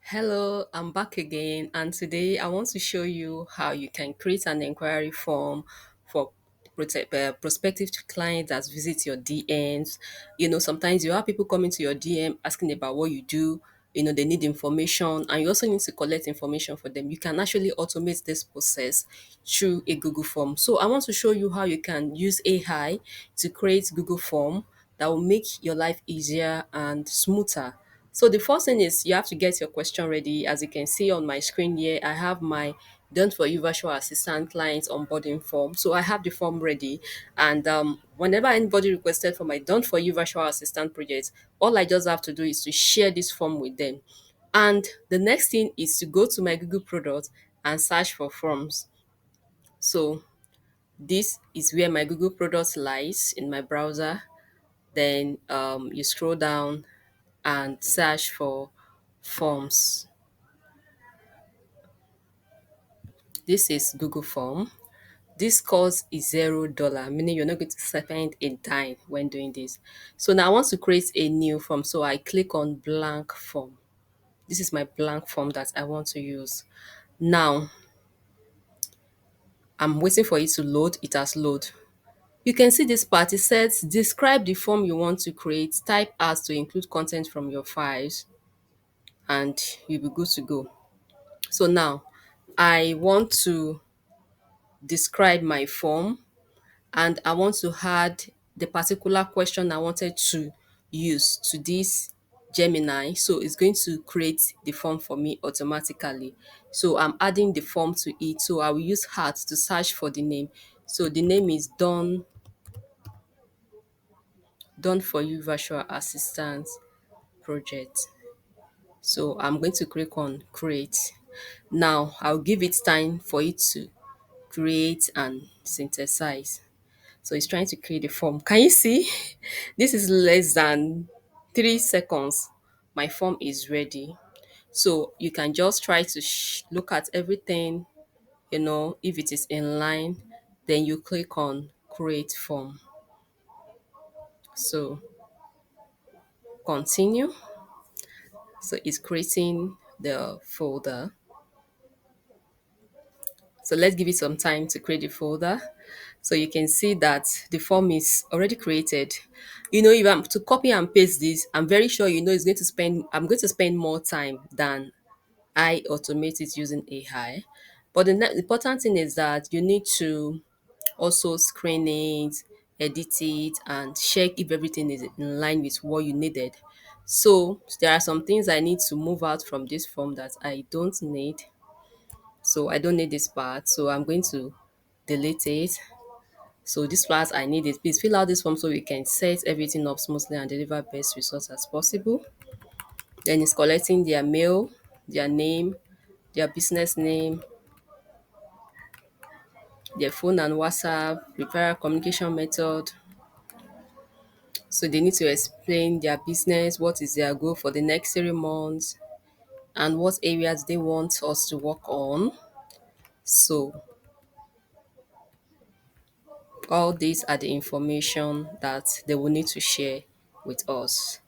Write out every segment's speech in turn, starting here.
Hello, I'm back again, and today I want to show you how you can create an inquiry form for prospective clients that visit your DMs. Sometimes you have people coming to your DM asking about what you do. They need information, and you also need to collect information for them. You can actually automate this process through a Google form. So I want to show you how you can use AI to create Google form that will make your life easier and smoother. So the first thing is you have to get your question ready. As you can see on my screen here, I have my done for you virtual assistant client onboarding form. So I have the form ready, and whenever anybody requested for my done for you virtual assistant project, all I just have to do is to share this form with them. And the next thing is to go to my Google product and search for forms. So this is where my Google product lies in my browser. Then you scroll down and search for forms. This is Google Form. This cost is $0, meaning you're not going to spend a dime when doing this. So now I want to create a new form. So I click on blank form. This is my blank form that I want to use. Now I'm waiting for it to load. It has loaded. You can see this part. It says describe the form you want to create, type as to include content from your files, and you'll be good to go. So now I want to describe my form, and I want to add the particular question I wanted to use to this Gemini. So it's going to create the form for me automatically. So I'm adding the form to it. So I will use heart to search for the name. So the name is Done for You Virtual Assistant Project. So I'm going to click on create. Now I'll give it time for it to create and synthesize. So it's trying to create a form. Can you see? This is less than 3 seconds. My form is ready. So you can just try to look at everything, if it is in line, then you click on create form. So continue. So it's creating the folder. So let's give it some time to create the folder. So you can see that the form is already created. If I'm to copy and paste this, I'm very sure I'm going to spend more time than I automate it using AI. But the important thing is that you need to also screen it, edit it, and check if everything is in line with what you needed. So there are some things I need to move out from this form that I don't need. So I don't need this part. So I'm going to delete it. So this part I need it. Please fill out this form so we can set everything up smoothly and deliver best results as possible. Then it's collecting their mail, their name, their business name, their phone and WhatsApp, referral communication method. So they need to explain their business, what is their goal for the next 3 months, and what areas they want us to work on. So all these are the information that they will need to share with us.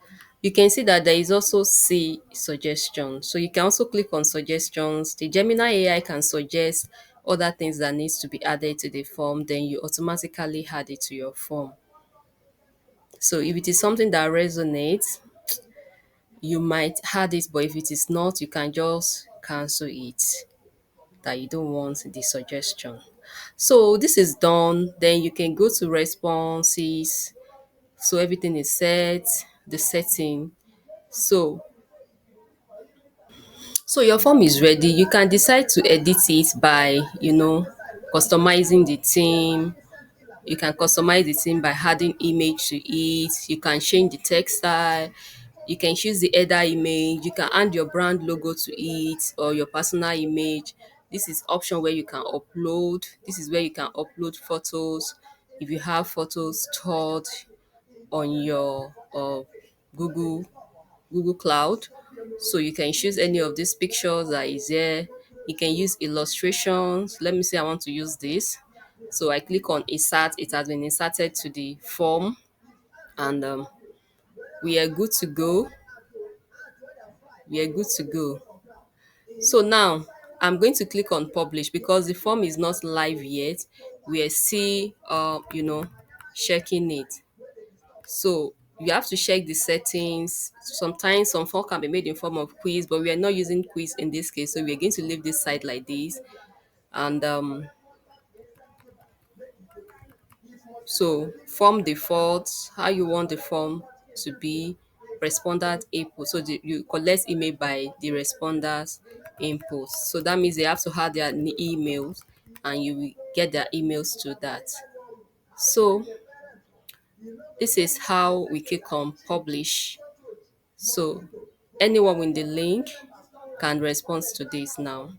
You can see that there is also see suggestion. So you can also click on suggestions. The Gemini AI can suggest other things that needs to be added to the form, then you automatically add it to your form. So if it is something that resonates, you might add it, but if it is not, you can just cancel it, that you don't want the suggestion. So this is done. Then you can go to responses. So everything is set, the setting. So your form is ready. You can decide to edit it by, customizing the theme. You can customize the theme by adding image to it. You can change the text style. You can choose the header image. You can add your brand logo to it or your personal image. This is option where you can upload. This is where you can upload photos. If you have photos stored on your Google Google Cloud. So you can choose any of these pictures that is there. You can use illustrations. Let me say I want to use this. So I click on insert. It has been inserted to the form, and we are good to go. We are good to go. So now I'm going to click on publish because the form is not live yet. We are still checking it. So you have to check the settings. Sometimes some form can be made in form of quiz, but we are not using quiz in this case. So we're going to leave this side like this. And so form default, how you want the form to be, respondent input. So you collect email by the responders input. So that means they have to have their emails and you will get their emails to that. So this is how we click on publish. So anyone with the link can respond to this now.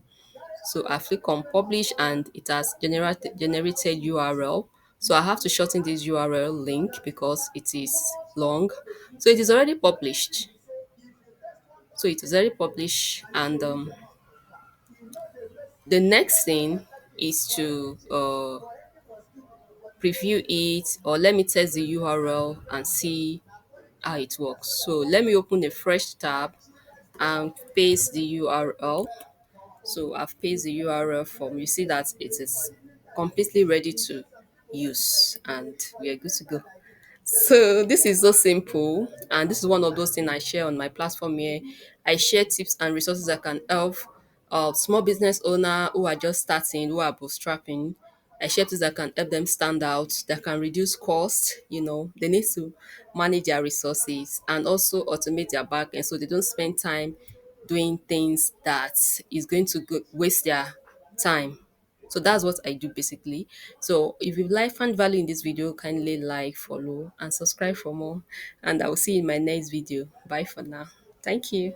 So I click on publish and it has generated URL. So I have to shorten this URL link because it is long. So it is already published. So it is already published, and the next thing is to preview it, or let me test the URL and see how it works. So let me open a fresh tab and paste the URL. So I've pasted the URL form. You see that it is completely ready to use and we are good to go. So this is so simple, and this is one of those things I share on my platform here. I share tips and resources that can help small business owner who are just starting, who are bootstrapping. I share tips that can help them stand out, that can reduce cost. They need to manage their resources and also automate their back end so they don't spend time doing things that is going to waste their time. So that's what I do basically. So if you like found value in this video, kindly like, follow, and subscribe for more. And I will see you in my next video. Bye for now. Thank you.